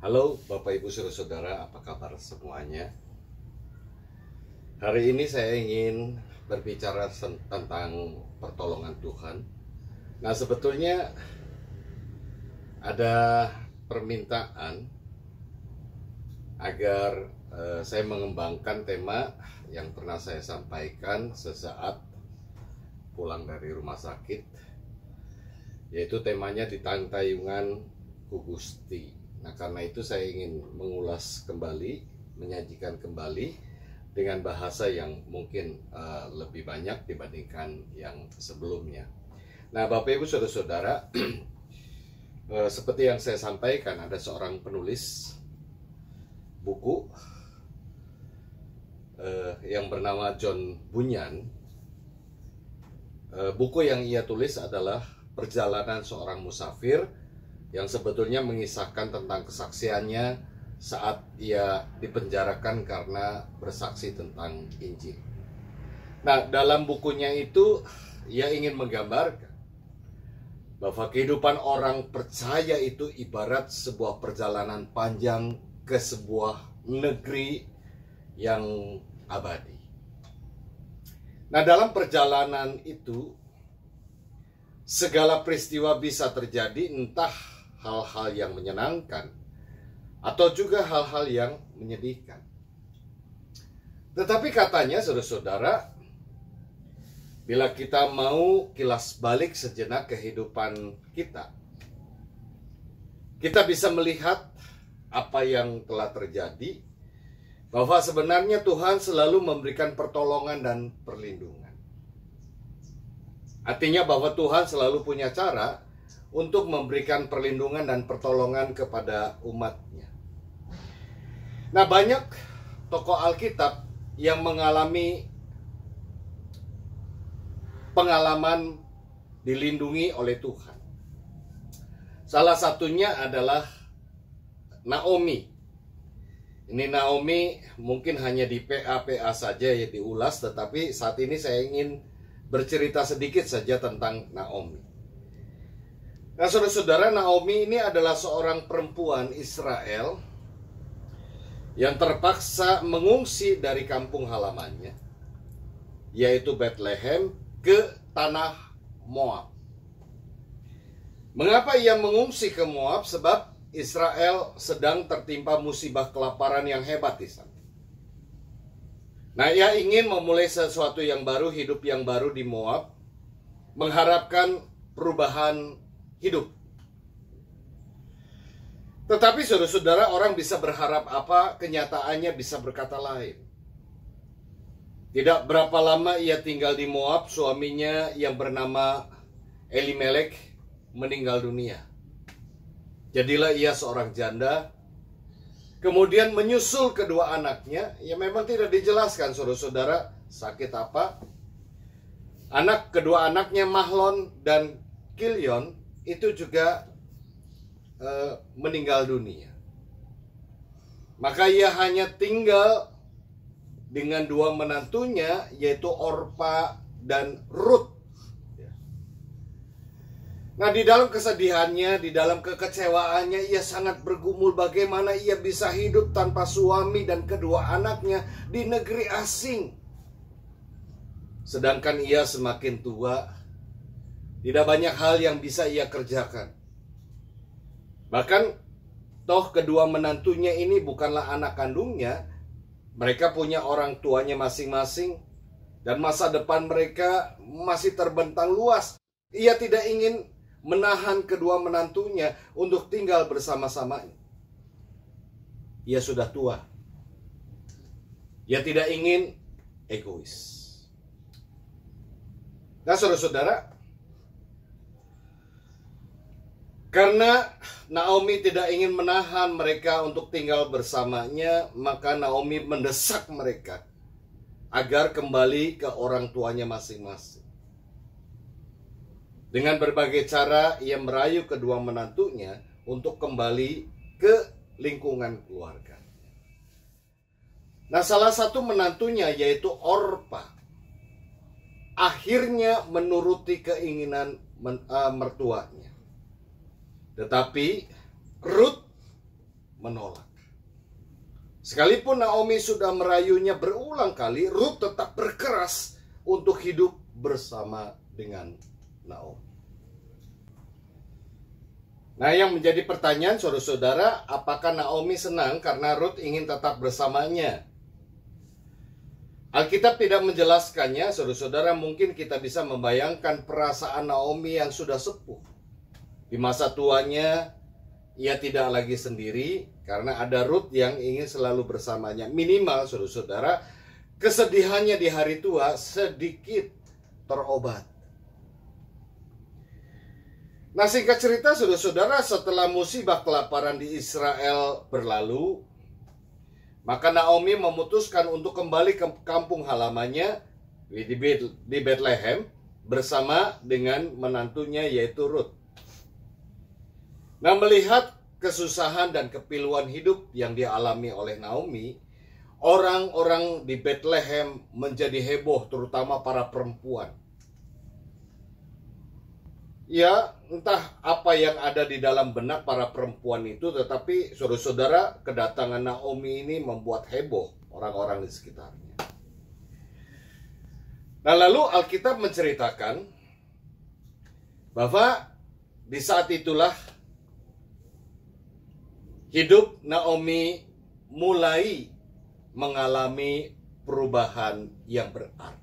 Halo Bapak Ibu Saudara, apa kabar semuanya? Hari ini saya ingin berbicara tentang pertolongan Tuhan. Nah, sebetulnya ada permintaan agar saya mengembangkan tema yang pernah saya sampaikan sesaat pulang dari rumah sakit, yaitu temanya di Tayungan Ku Gusti. Nah, karena itu saya ingin mengulas kembali, menyajikan kembali dengan bahasa yang mungkin lebih banyak dibandingkan yang sebelumnya. Nah, Bapak Ibu Saudara-saudara, seperti yang saya sampaikan, ada seorang penulis buku yang bernama John Bunyan. Buku yang ia tulis adalah Perjalanan Seorang Musafir, yang sebetulnya mengisahkan tentang kesaksiannya saat ia dipenjarakan karena bersaksi tentang Injil. Nah, dalam bukunya itu ia ingin menggambarkan bahwa kehidupan orang percaya itu ibarat sebuah perjalanan panjang ke sebuah negeri yang abadi. Nah, dalam perjalanan itu segala peristiwa bisa terjadi, entah hal-hal yang menyenangkan atau juga hal-hal yang menyedihkan. Tetapi katanya saudara-saudara, bila kita mau kilas balik sejenak kehidupan kita, kita bisa melihat apa yang telah terjadi, bahwa sebenarnya Tuhan selalu memberikan pertolongan dan perlindungan. Artinya bahwa Tuhan selalu punya cara untuk memberikan perlindungan dan pertolongan kepada umatnya. Nah, banyak tokoh Alkitab yang mengalami pengalaman dilindungi oleh Tuhan. Salah satunya adalah Naomi. Ini Naomi mungkin hanya di PA saja ya diulas, tetapi saat ini saya ingin bercerita sedikit saja tentang Naomi. Nah, saudara-saudara, Naomi ini adalah seorang perempuan Israel yang terpaksa mengungsi dari kampung halamannya, yaitu Bethlehem, ke tanah Moab. Mengapa ia mengungsi ke Moab? Sebab Israel sedang tertimpa musibah kelaparan yang hebat di sana. Nah, ia ingin memulai sesuatu yang baru, hidup yang baru di Moab, mengharapkan perubahan hidup. Tetapi saudara-saudara, orang bisa berharap apa, kenyataannya bisa berkata lain. Tidak berapa lama ia tinggal di Moab, suaminya yang bernama Elimelek meninggal dunia. Jadilah ia seorang janda. Kemudian menyusul kedua anaknya, ya memang tidak dijelaskan saudara-saudara sakit apa. Kedua anaknya Mahlon dan Kilion itu juga meninggal dunia. Maka ia hanya tinggal dengan dua menantunya, yaitu Orpa dan Rut. Nah, di dalam kesedihannya, di dalam kekecewaannya, ia sangat bergumul bagaimana ia bisa hidup tanpa suami dan kedua anaknya di negeri asing. Sedangkan ia semakin tua, tidak banyak hal yang bisa ia kerjakan. Bahkan, toh kedua menantunya ini bukanlah anak kandungnya. Mereka punya orang tuanya masing-masing, dan masa depan mereka masih terbentang luas. Ia tidak ingin menahan kedua menantunya untuk tinggal bersama-sama. Ia sudah tua. Ia tidak ingin egois. Nah, saudara-saudara, karena Naomi tidak ingin menahan mereka untuk tinggal bersamanya, maka Naomi mendesak mereka agar kembali ke orang tuanya masing-masing. Dengan berbagai cara ia merayu kedua menantunya untuk kembali ke lingkungan keluarga. Nah, salah satu menantunya yaitu Orpa akhirnya menuruti keinginan mertuanya. Tetapi Rut menolak. Sekalipun Naomi sudah merayunya berulang kali, Ruth tetap berkeras untuk hidup bersama dengan Naomi. Nah, yang menjadi pertanyaan saudara-saudara, apakah Naomi senang karena Ruth ingin tetap bersamanya? Alkitab tidak menjelaskannya, saudara-saudara. Mungkin kita bisa membayangkan perasaan Naomi yang sudah sepuh. Di masa tuanya, ia tidak lagi sendiri karena ada Ruth yang ingin selalu bersamanya. Minimal, saudara-saudara, kesedihannya di hari tua sedikit terobat. Nah, singkat cerita, saudara-saudara, setelah musibah kelaparan di Israel berlalu, maka Naomi memutuskan untuk kembali ke kampung halamannya di Bethlehem bersama dengan menantunya yaitu Ruth. Nah, melihat kesusahan dan kepiluan hidup yang dialami oleh Naomi, orang-orang di Bethlehem menjadi heboh, terutama para perempuan. Ya, entah apa yang ada di dalam benak para perempuan itu, tetapi saudara-saudara, kedatangan Naomi ini membuat heboh orang-orang di sekitarnya. Nah, lalu Alkitab menceritakan bahwa di saat itulah hidup Naomi mulai mengalami perubahan yang berarti.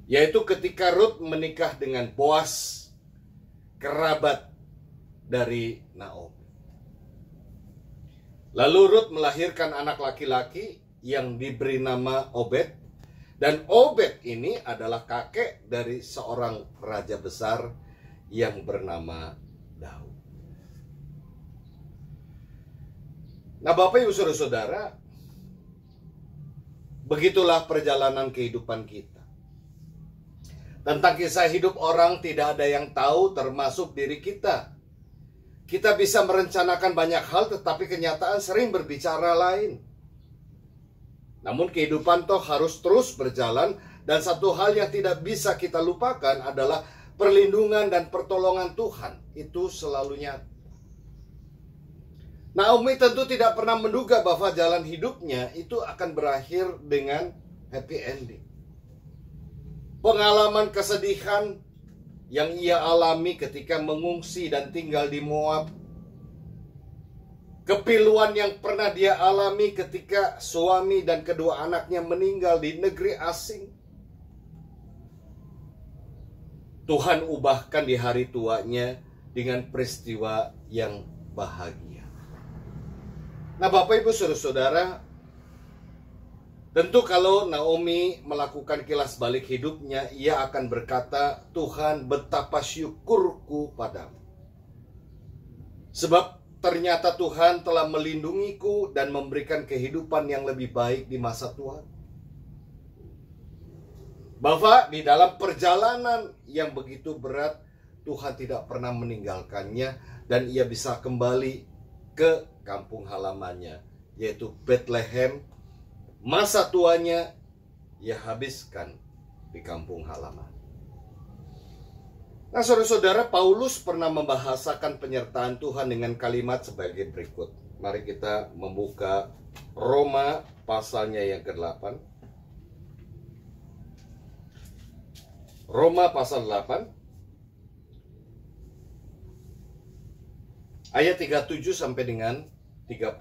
Yaitu ketika Ruth menikah dengan Boas, kerabat dari Naomi. Lalu Ruth melahirkan anak laki-laki yang diberi nama Obed. Dan Obed ini adalah kakek dari seorang raja besar yang bernama Daud. Nah, Bapak Ibu Saudara-saudara, begitulah perjalanan kehidupan kita. Tentang kisah hidup orang tidak ada yang tahu, termasuk diri kita. Kita bisa merencanakan banyak hal, tetapi kenyataan sering berbicara lain. Namun kehidupan toh harus terus berjalan, dan satu hal yang tidak bisa kita lupakan adalah perlindungan dan pertolongan Tuhan. Itu selalu nyata. Naomi tentu tidak pernah menduga bahwa jalan hidupnya itu akan berakhir dengan happy ending. Pengalaman kesedihan yang ia alami ketika mengungsi dan tinggal di Moab. Kepiluan yang pernah dia alami ketika suami dan kedua anaknya meninggal di negeri asing. Tuhan ubahkan di hari tuanya dengan peristiwa yang bahagia. Nah, Bapak Ibu Saudara-saudara, tentu kalau Naomi melakukan kilas balik hidupnya, ia akan berkata, Tuhan, betapa syukurku padamu. Sebab ternyata Tuhan telah melindungiku dan memberikan kehidupan yang lebih baik di masa tua. Bahwa di dalam perjalanan yang begitu berat, Tuhan tidak pernah meninggalkannya dan ia bisa kembali ke kampung halamannya, yaitu Bethlehem. Masa tuanya ia habiskan di kampung halaman. Nah, saudara-saudara, Paulus pernah membahasakan penyertaan Tuhan dengan kalimat sebagai berikut. Mari kita membuka Roma pasalnya yang ke-8. Roma pasal 8 ayat 37 sampai dengan 39.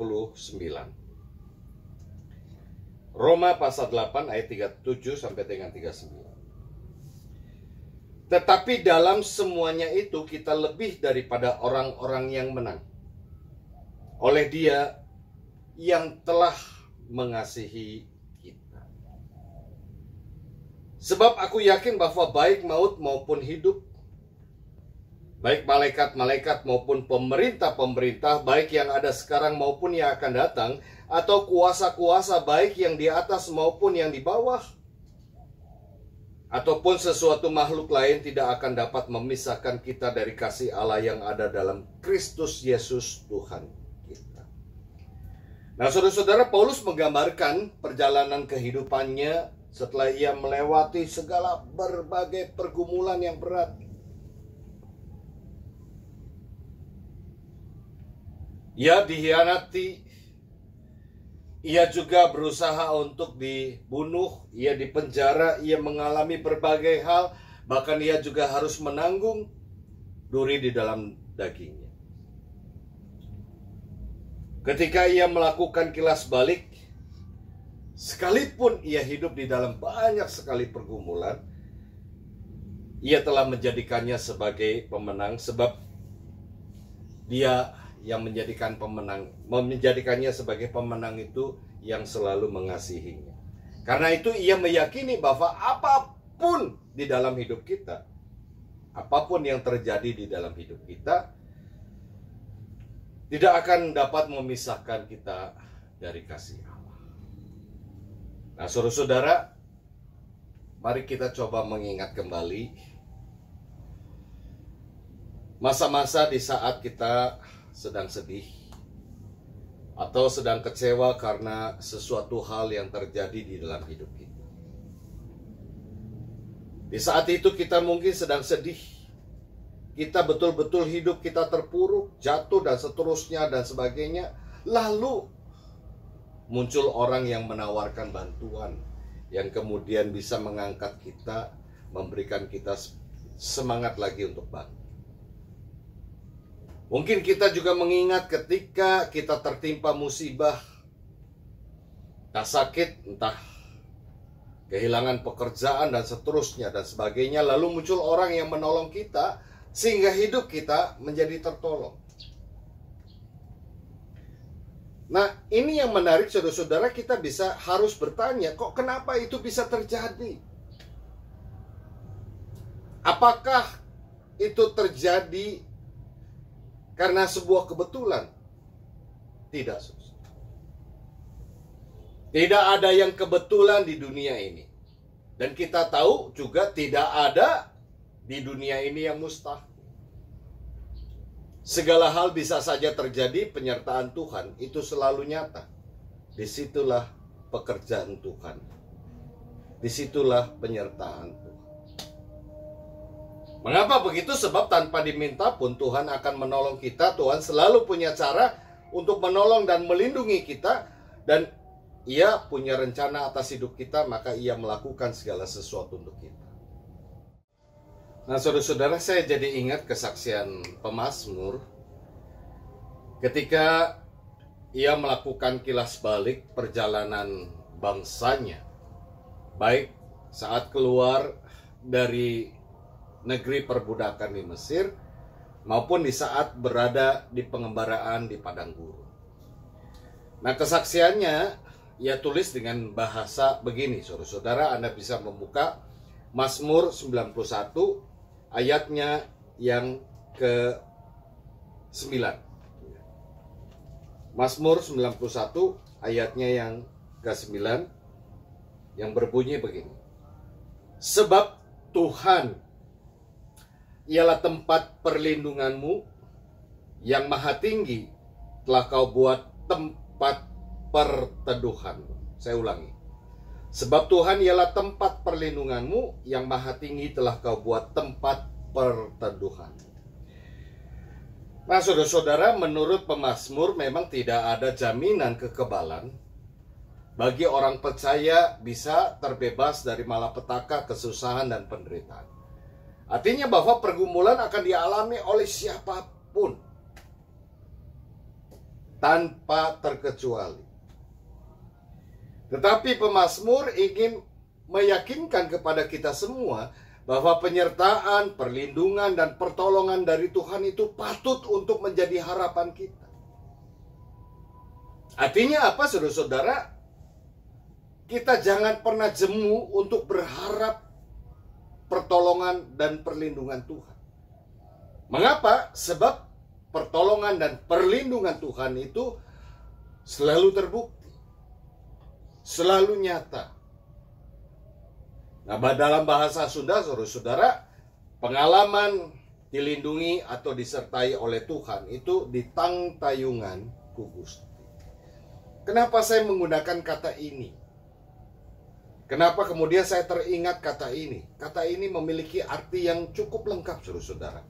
Roma pasal 8 ayat 37 sampai dengan 39. Tetapi dalam semuanya itu kita lebih daripada orang-orang yang menang. Oleh Dia yang telah mengasihi kita. Sebab aku yakin bahwa baik maut maupun hidup, baik malaikat-malaikat maupun pemerintah-pemerintah, baik yang ada sekarang maupun yang akan datang, atau kuasa-kuasa baik yang di atas maupun yang di bawah, ataupun sesuatu makhluk lain tidak akan dapat memisahkan kita dari kasih Allah yang ada dalam Kristus Yesus Tuhan kita. Nah, saudara-saudara, Paulus menggambarkan perjalanan kehidupannya setelah ia melewati segala berbagai pergumulan yang berat. ia dikhianati, ia juga berusaha untuk dibunuh, ia dipenjara, ia mengalami berbagai hal, bahkan ia juga harus menanggung duri di dalam dagingnya. Ketika ia melakukan kilas balik, sekalipun ia hidup di dalam banyak sekali pergumulan, ia telah menjadikannya sebagai pemenang, sebab dia yang menjadikannya sebagai pemenang itu yang selalu mengasihinya. Karena itu ia meyakini bahwa apapun di dalam hidup kita, apapun yang terjadi di dalam hidup kita, tidak akan dapat memisahkan kita dari kasih Allah. Nah, saudara-saudara, mari kita coba mengingat kembali masa-masa di saat kita sedang sedih atau sedang kecewa karena sesuatu hal yang terjadi di dalam hidup kita. Di saat itu kita mungkin sedang sedih, kita betul-betul hidup kita terpuruk, jatuh dan seterusnya dan sebagainya. Lalu muncul orang yang menawarkan bantuan, yang kemudian bisa mengangkat kita, memberikan kita semangat lagi untuk bangkit. Mungkin kita juga mengingat ketika kita tertimpa musibah, entah sakit, entah kehilangan pekerjaan dan seterusnya dan sebagainya. Lalu muncul orang yang menolong kita sehingga hidup kita menjadi tertolong. Nah, ini yang menarik saudara-saudara, kita harus bertanya, kok kenapa itu bisa terjadi? Apakah itu terjadi karena sebuah kebetulan? Tidak. Tidak ada yang kebetulan di dunia ini. Dan kita tahu juga tidak ada di dunia ini yang mustahil. Segala hal bisa saja terjadi, penyertaan Tuhan itu selalu nyata. Disitulah pekerjaan Tuhan. Disitulah penyertaan Tuhan. Mengapa begitu? Sebab tanpa diminta pun Tuhan akan menolong kita. Tuhan selalu punya cara untuk menolong dan melindungi kita. Dan Ia punya rencana atas hidup kita, maka Ia melakukan segala sesuatu untuk kita. Nah, saudara-saudara, saya jadi ingat kesaksian pemazmur ketika ia melakukan kilas balik perjalanan bangsanya, baik saat keluar dari negeri perbudakan di Mesir maupun di saat berada di pengembaraan di padang gurun. Nah, kesaksiannya ia tulis dengan bahasa begini, saudara-saudara. Anda bisa membuka Mazmur 91 ayatnya yang ke-9. Mazmur 91 ayatnya yang ke-9 yang berbunyi begini. Sebab Tuhan ialah tempat perlindunganmu, yang maha tinggi telah kau buat tempat perteduhanmu. Saya ulangi. Sebab Tuhan ialah tempat perlindunganmu, yang maha tinggi telah kau buat tempat perteduhanmu. Nah, saudara-saudara, menurut pemazmur memang tidak ada jaminan kekebalan bagi orang percaya bisa terbebas dari malapetaka, kesusahan, dan penderitaan. Artinya bahwa pergumulan akan dialami oleh siapapun tanpa terkecuali. Tetapi pemazmur ingin meyakinkan kepada kita semua bahwa penyertaan, perlindungan, dan pertolongan dari Tuhan itu patut untuk menjadi harapan kita. Artinya apa, saudara-saudara? Kita jangan pernah jemu untuk berharap pertolongan dan perlindungan Tuhan. Mengapa? Sebab pertolongan dan perlindungan Tuhan itu selalu terbukti, selalu nyata. Nah, dalam bahasa Sunda, saudara-saudara, pengalaman dilindungi atau disertai oleh Tuhan itu ditang tayungan ku Gusti. Kenapa saya menggunakan kata ini? Kenapa kemudian saya teringat kata ini? Kata ini memiliki arti yang cukup lengkap, saudara-saudara.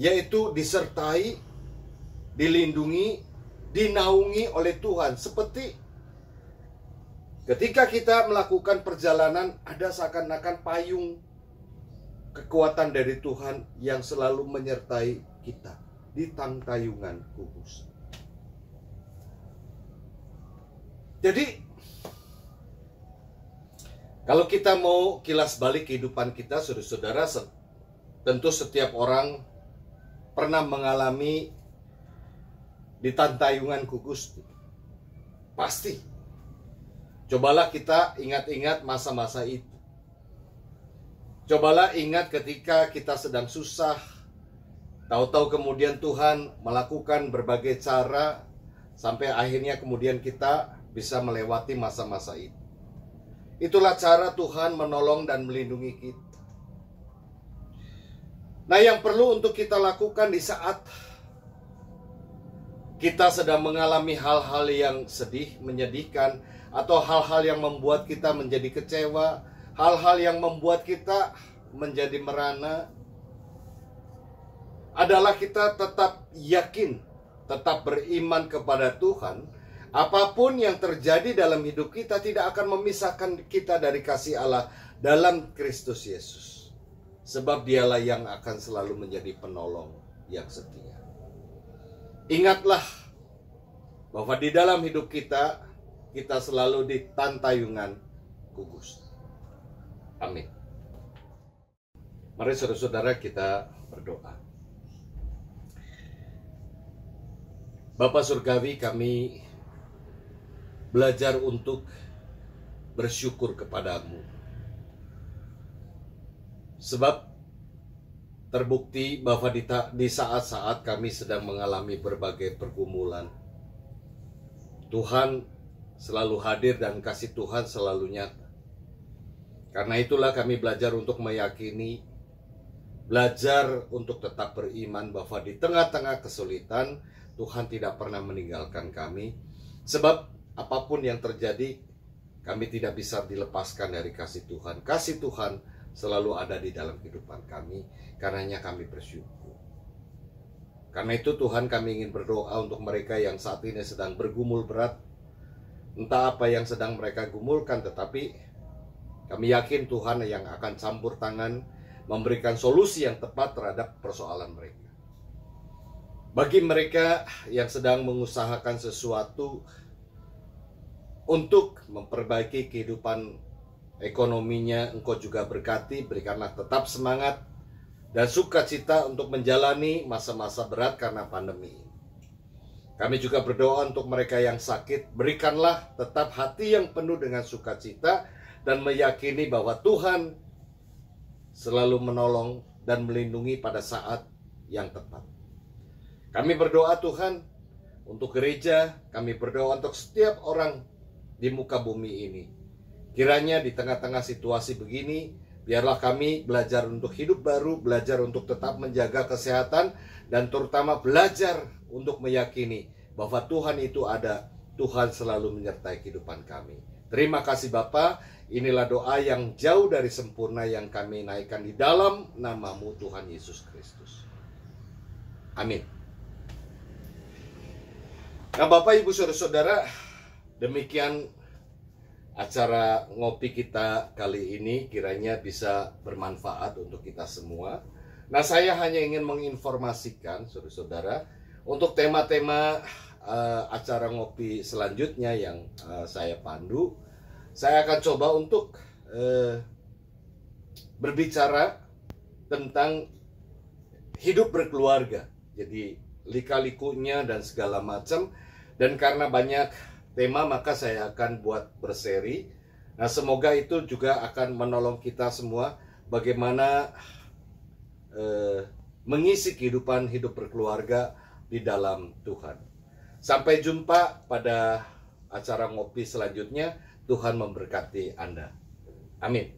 Yaitu disertai, dilindungi, dinaungi oleh Tuhan. Seperti ketika kita melakukan perjalanan, ada seakan-akan payung kekuatan dari Tuhan yang selalu menyertai kita di tangtayungan kudus. Jadi, kalau kita mau kilas balik kehidupan kita, saudara-saudara, tentu setiap orang pernah mengalami di tantayungan kudus. Pasti. Cobalah kita ingat-ingat masa-masa itu. Cobalah ingat ketika kita sedang susah, tahu-tahu kemudian Tuhan melakukan berbagai cara, sampai akhirnya kemudian kita bisa melewati masa-masa itu. Itulah cara Tuhan menolong dan melindungi kita. Nah, yang perlu untuk kita lakukan di saat kita sedang mengalami hal-hal yang sedih, menyedihkan, atau hal-hal yang membuat kita menjadi kecewa, hal-hal yang membuat kita menjadi merana, adalah kita tetap yakin, tetap beriman kepada Tuhan. Apapun yang terjadi dalam hidup kita tidak akan memisahkan kita dari kasih Allah dalam Kristus Yesus. Sebab dialah yang akan selalu menjadi penolong yang setia. Ingatlah bahwa di dalam hidup kita, kita selalu di tantayungan kudus. Amin. Mari saudara-saudara kita berdoa. Bapa Surgawi, kami belajar untuk bersyukur kepadamu. Sebab terbukti bahwa di saat-saat kami sedang mengalami berbagai pergumulan, Tuhan selalu hadir dan kasih Tuhan selalu nyata. Karena itulah kami belajar untuk meyakini, belajar untuk tetap beriman bahwa di tengah-tengah kesulitan, Tuhan tidak pernah meninggalkan kami. Sebab apapun yang terjadi, kami tidak bisa dilepaskan dari kasih Tuhan. Kasih Tuhan selalu ada di dalam kehidupan kami, karenanya kami bersyukur. Karena itu Tuhan, kami ingin berdoa untuk mereka yang saat ini sedang bergumul berat. Entah apa yang sedang mereka gumulkan, tetapi kami yakin Tuhan yang akan campur tangan, memberikan solusi yang tepat terhadap persoalan mereka. Bagi mereka yang sedang mengusahakan sesuatu untuk memperbaiki kehidupan ekonominya, Engkau juga berkati, berikanlah tetap semangat dan sukacita untuk menjalani masa-masa berat karena pandemi. Kami juga berdoa untuk mereka yang sakit, berikanlah tetap hati yang penuh dengan sukacita dan meyakini bahwa Tuhan selalu menolong dan melindungi pada saat yang tepat. Kami berdoa Tuhan untuk gereja, kami berdoa untuk setiap orang di muka bumi ini. Kiranya di tengah-tengah situasi begini, biarlah kami belajar untuk hidup baru, belajar untuk tetap menjaga kesehatan, dan terutama belajar untuk meyakini bahwa Tuhan itu ada, Tuhan selalu menyertai kehidupan kami. Terima kasih Bapa, inilah doa yang jauh dari sempurna yang kami naikkan di dalam nama-Mu Tuhan Yesus Kristus. Amin. Nah Bapak Ibu Saudara-saudara, demikian acara ngopi kita kali ini, kiranya bisa bermanfaat untuk kita semua. Nah, saya hanya ingin menginformasikan saudara-saudara untuk tema-tema acara ngopi selanjutnya yang saya pandu. Saya akan coba untuk berbicara tentang hidup berkeluarga. Jadi lika-likunya dan segala macam. Dan karena banyak tema, maka saya akan buat berseri. Nah, semoga itu juga akan menolong kita semua bagaimana mengisi kehidupan hidup berkeluarga di dalam Tuhan. Sampai jumpa pada acara ngopi selanjutnya. Tuhan memberkati Anda. Amin.